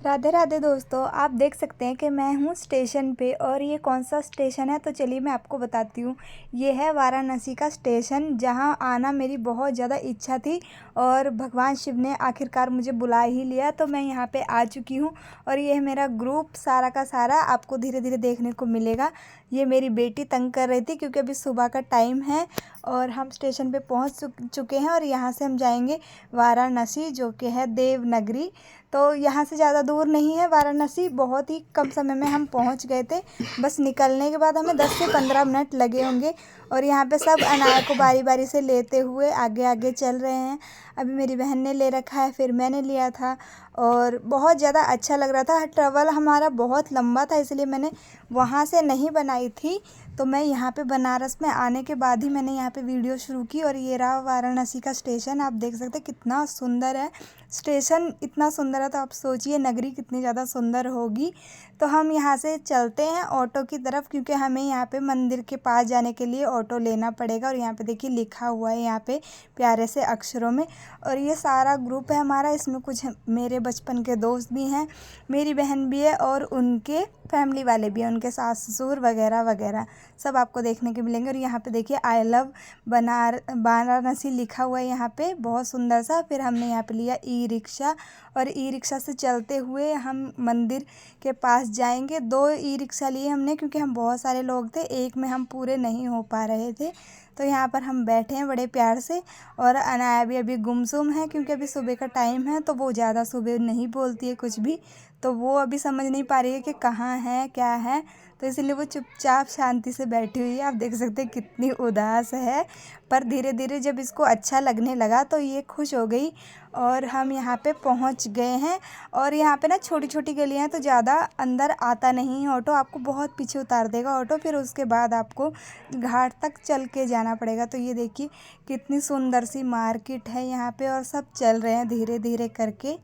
राधे राधे दोस्तों, आप देख सकते हैं कि मैं हूँ स्टेशन पे। और ये कौन सा स्टेशन है तो चलिए मैं आपको बताती हूँ। ये है वाराणसी का स्टेशन, जहाँ आना मेरी बहुत ज़्यादा इच्छा थी और भगवान शिव ने आखिरकार मुझे बुला ही लिया, तो मैं यहाँ पे आ चुकी हूँ। और ये है मेरा ग्रुप सारा का सारा, आपको धीरे धीरे देखने को मिलेगा। ये मेरी बेटी तंग कर रही थी क्योंकि अभी सुबह का टाइम है और हम स्टेशन पे पहुँच चुके हैं। और यहाँ से हम जाएंगे वाराणसी, जो कि है देवनगरी। तो यहाँ से ज़्यादा दूर नहीं है वाराणसी, बहुत ही कम समय में हम पहुँच गए थे। बस निकलने के बाद हमें 10 से 15 मिनट लगे होंगे। और यहाँ पे सब अनाया को बारी बारी से लेते हुए आगे आगे चल रहे हैं। अभी मेरी बहन ने ले रखा है, फिर मैंने लिया था और बहुत ज़्यादा अच्छा लग रहा था। ट्रैवल हमारा बहुत लंबा था, इसलिए मैंने वहाँ से नहीं बनाई थी। तो मैं यहाँ पे बनारस में आने के बाद ही मैंने यहाँ पे वीडियो शुरू की। और ये रहा वाराणसी का स्टेशन, आप देख सकते हैं कितना सुंदर है। स्टेशन इतना सुंदर है तो आप सोचिए नगरी कितनी ज़्यादा सुंदर होगी। तो हम यहाँ से चलते हैं ऑटो की तरफ, क्योंकि हमें यहाँ पे मंदिर के पास जाने के लिए ऑटो लेना पड़ेगा। और यहाँ पे देखिए लिखा हुआ है यहाँ पे प्यारे से अक्षरों में। और ये सारा ग्रुप है हमारा, इसमें कुछ मेरे बचपन के दोस्त भी हैं, मेरी बहन भी है और उनके फैमिली वाले भी हैं, उनके सास ससुर वगैरह वगैरह सब आपको देखने के मिलेंगे। और यहाँ पे देखिए आई लव वाराणसी लिखा हुआ है यहाँ पे, बहुत सुंदर सा। फिर हमने यहाँ पे लिया ई रिक्शा और ई रिक्शा से चलते हुए हम मंदिर के पास जाएंगे। 2 ई रिक्शा लिए हमने क्योंकि हम बहुत सारे लोग थे, एक में हम पूरे नहीं हो पा रहे थे। तो यहाँ पर हम बैठे हैं बड़े प्यार से। और अनाया भी अभी गुमसुम है क्योंकि अभी सुबह का टाइम है, तो वो ज़्यादा सुबह नहीं बोलती है कुछ भी। तो वो अभी समझ नहीं पा रही है कि कहाँ है क्या है, तो इसलिए वो चुपचाप शांति से बैठी हुई है। आप देख सकते हैं कितनी उदास है। पर धीरे धीरे जब इसको अच्छा लगने लगा तो ये खुश हो गई। और हम यहाँ पे पहुँच गए हैं। और यहाँ पे ना छोटी छोटी गलियाँ हैं तो ज़्यादा अंदर आता नहीं है ऑटो, आपको बहुत पीछे उतार देगा ऑटो, फिर उसके बाद आपको घाट तक चल के जाना पड़ेगा। तो ये देखिए कितनी सुंदर सी मार्केट है यहाँ पे और सब चल रहे हैं धीरे धीरे करके।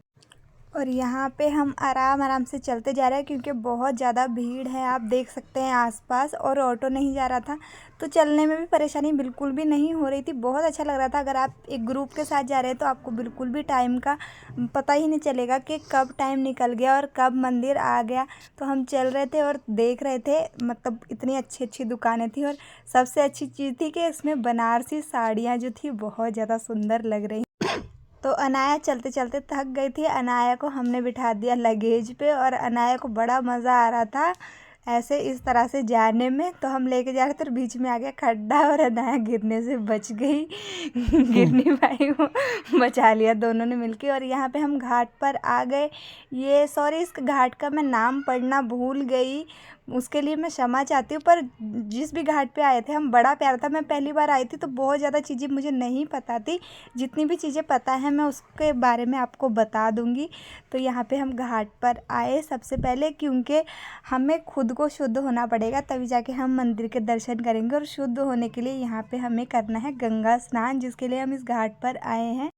और यहाँ पे हम आराम आराम से चलते जा रहे हैं क्योंकि बहुत ज़्यादा भीड़ है, आप देख सकते हैं आसपास। और ऑटो नहीं जा रहा था तो चलने में भी परेशानी बिल्कुल भी नहीं हो रही थी, बहुत अच्छा लग रहा था। अगर आप एक ग्रुप के साथ जा रहे हैं तो आपको बिल्कुल भी टाइम का पता ही नहीं चलेगा कि कब टाइम निकल गया और कब मंदिर आ गया। तो हम चल रहे थे और देख रहे थे, मतलब इतनी अच्छी अच्छी दुकानें थी। और सबसे अच्छी चीज़ थी कि इसमें बनारसी साड़ियाँ जो थी बहुत ज़्यादा सुंदर लग रही। तो अनाया चलते चलते थक गई थी, अनाया को हमने बिठा दिया लगेज पे और अनाया को बड़ा मज़ा आ रहा था ऐसे इस तरह से जाने में। तो हम लेके जा रहे थे, बीच में आ गया खड्डा और अनाया गिरने से बच गई। गिर नहीं पाई, वो बचा लिया दोनों ने मिलके। और यहाँ पे हम घाट पर आ गए। ये सॉरी, इस घाट का मैं नाम पढ़ना भूल गई, उसके लिए मैं क्षमा चाहती हूँ। पर जिस भी घाट पे आए थे हम, बड़ा प्यारा था। मैं पहली बार आई थी तो बहुत ज़्यादा चीज़ें मुझे नहीं पता थी, जितनी भी चीज़ें पता है मैं उसके बारे में आपको बता दूँगी। तो यहाँ पे हम घाट पर आए सबसे पहले, क्योंकि हमें खुद को शुद्ध होना पड़ेगा तभी जाके हम मंदिर के दर्शन करेंगे। और शुद्ध होने के लिए यहाँ पे हमें करना है गंगा स्नान, जिसके लिए हम इस घाट पर आए हैं।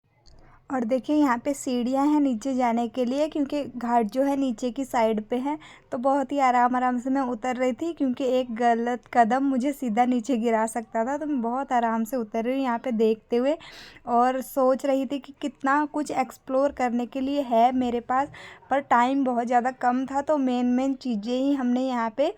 और देखिए यहाँ पे सीढ़ियाँ हैं नीचे जाने के लिए, क्योंकि घाट जो है नीचे की साइड पे है। तो बहुत ही आराम आराम से मैं उतर रही थी, क्योंकि एक गलत कदम मुझे सीधा नीचे गिरा सकता था। तो मैं बहुत आराम से उतर रही हूँ यहाँ पे देखते हुए, और सोच रही थी कि कितना कुछ एक्सप्लोर करने के लिए है मेरे पास। पर टाइम बहुत ज़्यादा कम था, तो मेन चीज़ें ही हमने यहाँ पे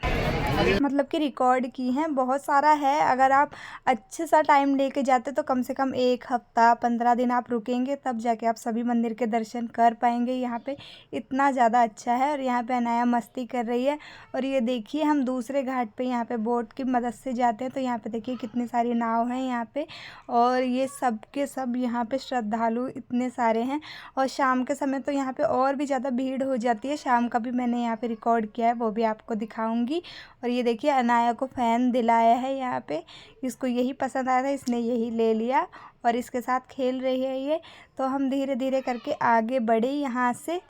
मतलब कि रिकॉर्ड की हैं। बहुत सारा है, अगर आप अच्छे सा टाइम लेके जाते तो कम से कम 1 हफ्ता 15 दिन आप रुकेंगे, तब जाके आप सभी मंदिर के दर्शन कर पाएंगे। यहाँ पे इतना ज़्यादा अच्छा है। और यहाँ पे अनाया मस्ती कर रही है। और ये देखिए हम दूसरे घाट पे यहाँ पे बोट की मदद से जाते हैं। तो यहाँ पे देखिए कितनी सारी नाव हैं यहाँ पे, और ये सब के सब यहाँ पे श्रद्धालु इतने सारे हैं। और शाम के समय तो यहाँ पे और भी ज़्यादा भीड़ हो जाती है, शाम का भी मैंने यहाँ पे रिकॉर्ड किया है, वो भी आपको दिखाऊंगी। और ये देखिए अनाया को फ़ैन दिलाया है यहाँ पे, इसको यही पसंद आया था, इसने यही ले लिया और इसके साथ खेल रही है ये। तो हम धीरे धीरे करके आगे बढ़े यहाँ से।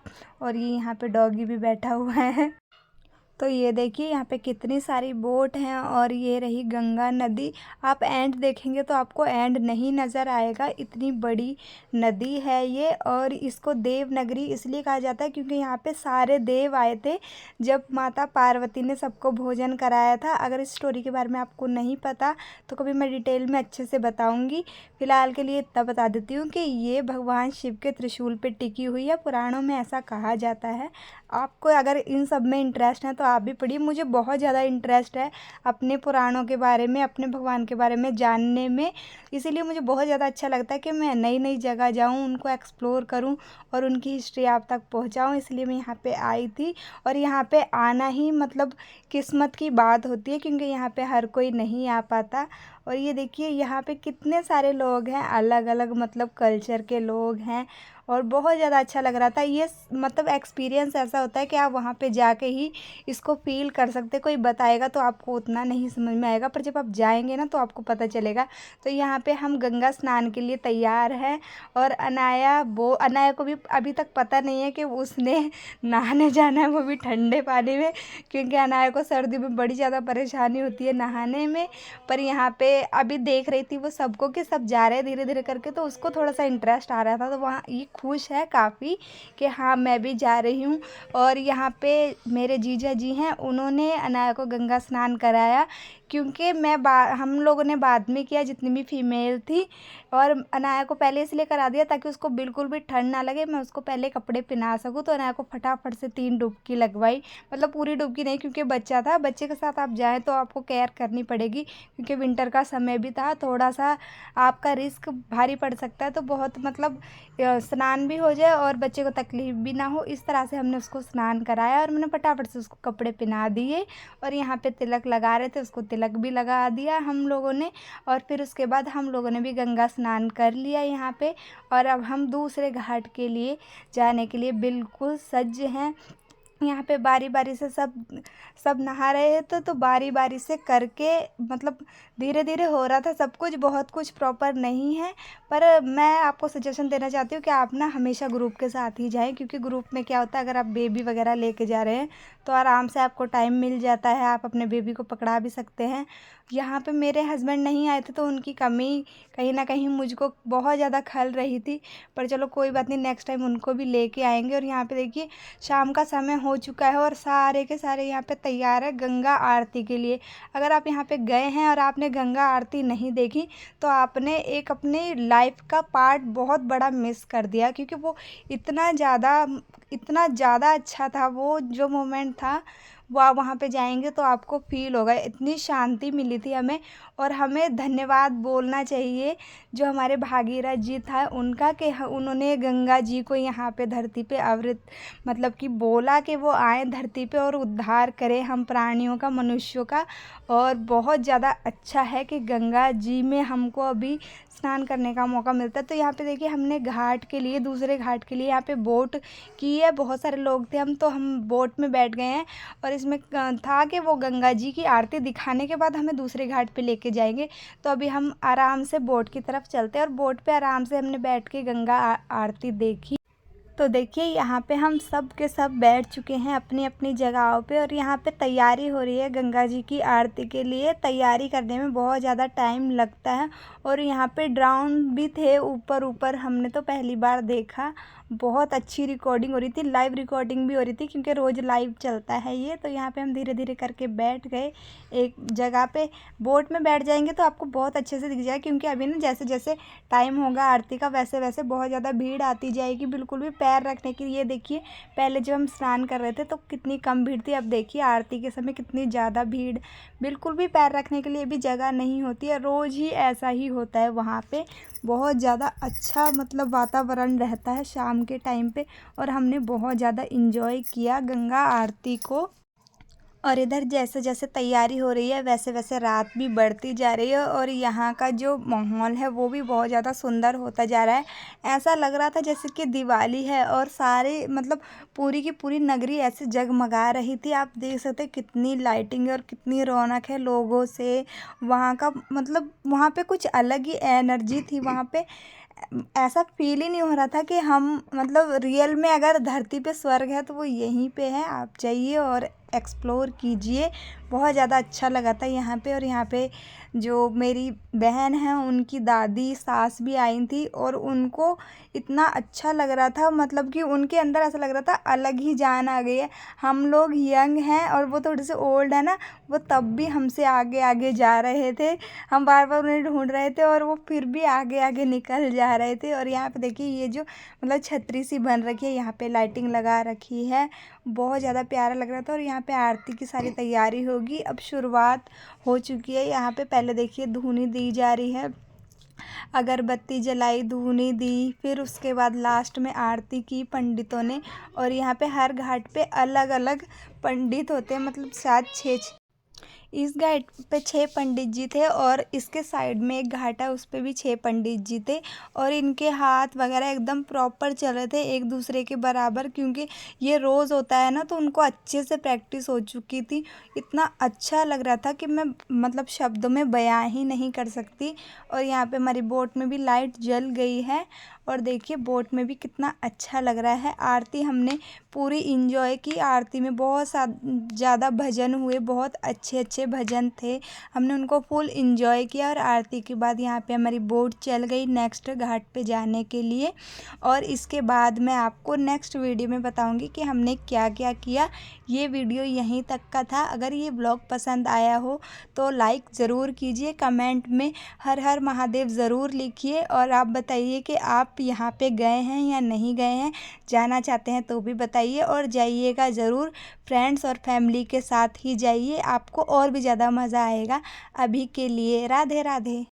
और ये यहाँ पे डॉगी भी बैठा हुआ है। तो ये देखिए यहाँ पे कितनी सारी बोट हैं और ये रही गंगा नदी। आप एंड देखेंगे तो आपको एंड नहीं नज़र आएगा, इतनी बड़ी नदी है ये। और इसको देव नगरी इसलिए कहा जाता है क्योंकि यहाँ पे सारे देव आए थे जब माता पार्वती ने सबको भोजन कराया था। अगर इस स्टोरी के बारे में आपको नहीं पता तो कभी मैं डिटेल में अच्छे से बताऊँगी। फ़िलहाल के लिए इतना बता देती हूँ कि ये भगवान शिव के त्रिशूल पे टिकी हुई है, पुराणों में ऐसा कहा जाता है। आपको अगर इन सब में इंटरेस्ट है तो आप भी पढ़िए। मुझे बहुत ज़्यादा इंटरेस्ट है अपने पुराणों के बारे में, अपने भगवान के बारे में जानने में, इसीलिए मुझे बहुत ज़्यादा अच्छा लगता है कि मैं नई नई जगह जाऊँ, उनको एक्सप्लोर करूँ और उनकी हिस्ट्री आप तक पहुँचाऊँ। इसलिए मैं यहाँ पे आई थी और यहाँ पे आना ही मतलब किस्मत की बात होती है क्योंकि यहाँ पे हर कोई नहीं आ पाता। और ये देखिए यहाँ पे कितने सारे लोग हैं, अलग अलग मतलब कल्चर के लोग हैं और बहुत ज़्यादा अच्छा लग रहा था। ये मतलब एक्सपीरियंस ऐसा होता है कि आप वहाँ पे जाके ही इसको फ़ील कर सकते। कोई बताएगा तो आपको उतना नहीं समझ में आएगा, पर जब आप जाएंगे ना तो आपको पता चलेगा। तो यहाँ पे हम गंगा स्नान के लिए तैयार हैं और अनाया को भी अभी तक पता नहीं है कि उसने नहाने जाना है, वो भी ठंडे पानी में, क्योंकि अनाया को सर्दी में बड़ी ज़्यादा परेशानी होती है नहाने में। पर यहाँ पे अभी देख रही थी वो सबको कि सब जा रहे हैं धीरे धीरे करके, तो उसको थोड़ा सा इंटरेस्ट आ रहा था, तो वहाँ ये खुश है काफ़ी कि हाँ मैं भी जा रही हूँ। और यहाँ पे मेरे जीजा जी हैं, उन्होंने अनाया को गंगा स्नान कराया क्योंकि हम लोगों ने बाद में किया जितनी भी फीमेल थी। और अनाया को पहले इसलिए करा दिया ताकि उसको बिल्कुल भी ठंड ना लगे, मैं उसको पहले कपड़े पहना सकूँ। तो अनाया को फटाफट से 3 डुबकी लगवाई, मतलब पूरी डुबकी नहीं क्योंकि बच्चा था, बच्चे के साथ आप जाएँ तो आपको केयर करनी पड़ेगी क्योंकि विंटर का समय भी था, थोड़ा सा आपका रिस्क भारी पड़ सकता है। तो बहुत मतलब स्नान भी हो जाए और बच्चे को तकलीफ़ भी ना हो, इस तरह से हमने उसको स्नान कराया और मैंने फटाफट से उसको कपड़े पहना दिए। और यहाँ पे तिलक लगा रहे थे, उसको तिलक भी लगा दिया हम लोगों ने। और फिर उसके बाद हम लोगों ने भी गंगा स्नान कर लिया यहाँ पे। और अब हम दूसरे घाट के लिए जाने के लिए बिल्कुल सज्ज हैं। यहाँ पे बारी बारी से सब नहा रहे थे, तो बारी बारी से करके मतलब धीरे धीरे हो रहा था सब कुछ, बहुत कुछ प्रॉपर नहीं है। पर मैं आपको सजेशन देना चाहती हूँ कि आप ना हमेशा ग्रुप के साथ ही जाएं, क्योंकि ग्रुप में क्या होता है, अगर आप बेबी वगैरह लेके जा रहे हैं तो आराम से आपको टाइम मिल जाता है, आप अपने बेबी को पकड़ा भी सकते हैं। यहाँ पे मेरे हस्बैंड नहीं आए थे तो उनकी कमी कहीं ना कहीं मुझको बहुत ज़्यादा खल रही थी, पर चलो कोई बात नहीं, नेक्स्ट टाइम उनको भी लेके आएंगे। और यहाँ पे देखिए शाम का समय हो चुका है और सारे के सारे यहाँ पे तैयार है गंगा आरती के लिए। अगर आप यहाँ पे गए हैं और आपने गंगा आरती नहीं देखी तो आपने एक अपने लाइफ का पार्ट बहुत बड़ा मिस कर दिया, क्योंकि वो इतना ज़्यादा अच्छा था, वो जो मोमेंट था वो आप वहाँ पे जाएंगे तो आपको फील होगा। इतनी शांति मिली थी हमें, और हमें धन्यवाद बोलना चाहिए जो हमारे भागीरथ जी था उनका, कि उन्होंने गंगा जी को यहाँ पे धरती पे अवृत मतलब कि बोला कि वो आए धरती पे और उद्धार करें हम प्राणियों का, मनुष्यों का। और बहुत ज़्यादा अच्छा है कि गंगा जी में हमको अभी स्नान करने का मौका मिलता है। तो यहाँ पे देखिए हमने घाट के लिए, दूसरे घाट के लिए यहाँ पे बोट की है, बहुत सारे लोग थे हम बोट में बैठ गए हैं। और इसमें था कि वो गंगा जी की आरती दिखाने के बाद हमें दूसरे घाट पे लेके जाएंगे। तो अभी हम आराम से बोट की तरफ चलते हैं और बोट पे आराम से हमने बैठ के गंगा आरती देखी। तो देखिए यहाँ पे हम सब के सब बैठ चुके हैं अपनी अपनी जगहों पे, और यहाँ पे तैयारी हो रही है गंगा जी की आरती के लिए। तैयारी करने में बहुत ज़्यादा टाइम लगता है। और यहाँ पे ड्रोन भी थे ऊपर ऊपर, हमने तो पहली बार देखा। बहुत अच्छी रिकॉर्डिंग हो रही थी, लाइव रिकॉर्डिंग भी हो रही थी क्योंकि रोज़ लाइव चलता है ये। तो यहाँ पे हम धीरे धीरे करके बैठ गए एक जगह पे। बोट में बैठ जाएंगे तो आपको बहुत अच्छे से दिख जाएगा, क्योंकि अभी ना जैसे जैसे टाइम होगा आरती का वैसे वैसे बहुत ज़्यादा भीड़ आती जाएगी, बिल्कुल भी पैर रखने की। ये देखिए पहले जब हम स्नान कर रहे थे तो कितनी कम भीड़ थी, अब देखिए आरती के समय कितनी ज़्यादा भीड़, बिल्कुल भी पैर रखने के लिए भी जगह नहीं होती है। रोज़ ही ऐसा ही होता है वहाँ पे, बहुत ज़्यादा अच्छा मतलब वातावरण रहता है शाम के टाइम पे। और हमने बहुत ज़्यादा इन्जॉय किया गंगा आरती को। और इधर जैसे जैसे तैयारी हो रही है वैसे वैसे रात भी बढ़ती जा रही है, और यहाँ का जो माहौल है वो भी बहुत ज़्यादा सुंदर होता जा रहा है। ऐसा लग रहा था जैसे कि दिवाली है और सारे मतलब पूरी की पूरी नगरी ऐसे जगमगा रही थी। आप देख सकते हैं कितनी लाइटिंग और कितनी रौनक है लोगों से। वहाँ का मतलब वहाँ पे कुछ अलग ही एनर्जी थी वहाँ पे। ऐसा फील ही नहीं हो रहा था कि हम मतलब रियल में अगर धरती पे स्वर्ग है तो वो यहीं पे है। आप जाइए और एक्सप्लोर कीजिए। बहुत ज़्यादा अच्छा लगा था यहाँ पे। और यहाँ पे जो मेरी बहन है उनकी दादी सास भी आई थी और उनको इतना अच्छा लग रहा था, मतलब कि उनके अंदर ऐसा लग रहा था अलग ही जान आ गई है। हम लोग यंग हैं और वो थोड़े से ओल्ड है ना, वो तब भी हमसे आगे आगे जा रहे थे। हम बार बार उन्हें ढूंढ रहे थे और वो फिर भी आगे आगे निकल जा रहे थे। और यहाँ पे देखिए ये जो मतलब छतरी सी बन रखी है, यहाँ पे लाइटिंग लगा रखी है, बहुत ज़्यादा प्यारा लग रहा था। और यहाँ पे आरती की सारी तैयारी होगी, अब शुरुआत हो चुकी है। यहाँ पे पहले देखिए धूनी दी जा रही है, अगरबत्ती जलाई, धूनी दी, फिर उसके बाद लास्ट में आरती की पंडितों ने। और यहाँ पे हर घाट पे अलग अलग पंडित होते हैं, मतलब शायद छः, इस घाट पे 6 पंडित जी थे और इसके साइड में एक घाट है उस पे भी 6 पंडित जी थे। और इनके हाथ वगैरह एकदम प्रॉपर चल रहे थे एक दूसरे के बराबर, क्योंकि ये रोज़ होता है ना, तो उनको अच्छे से प्रैक्टिस हो चुकी थी। इतना अच्छा लग रहा था कि मैं मतलब शब्दों में बयां ही नहीं कर सकती। और यहाँ पे हमारी बोट में भी लाइट जल गई है और देखिए बोट में भी कितना अच्छा लग रहा है। आरती हमने पूरी इंजॉय की। आरती में बहुत ज़्यादा भजन हुए, बहुत अच्छे अच्छे भजन थे, हमने उनको फुल इंजॉय किया। और आरती के बाद यहाँ पे हमारी बोट चल गई नेक्स्ट घाट पे जाने के लिए। और इसके बाद मैं आपको नेक्स्ट वीडियो में बताऊंगी कि हमने क्या क्या किया। ये वीडियो यहीं तक का था। अगर ये ब्लॉग पसंद आया हो तो लाइक ज़रूर कीजिए, कमेंट में हर हर महादेव ज़रूर लिखिए। और आप बताइए कि आप यहाँ पे गए हैं या नहीं गए हैं, जाना चाहते हैं तो भी बताइए। और जाइएगा ज़रूर, फ्रेंड्स और फैमिली के साथ ही जाइए, आपको और भी ज़्यादा मज़ा आएगा। अभी के लिए राधे राधे।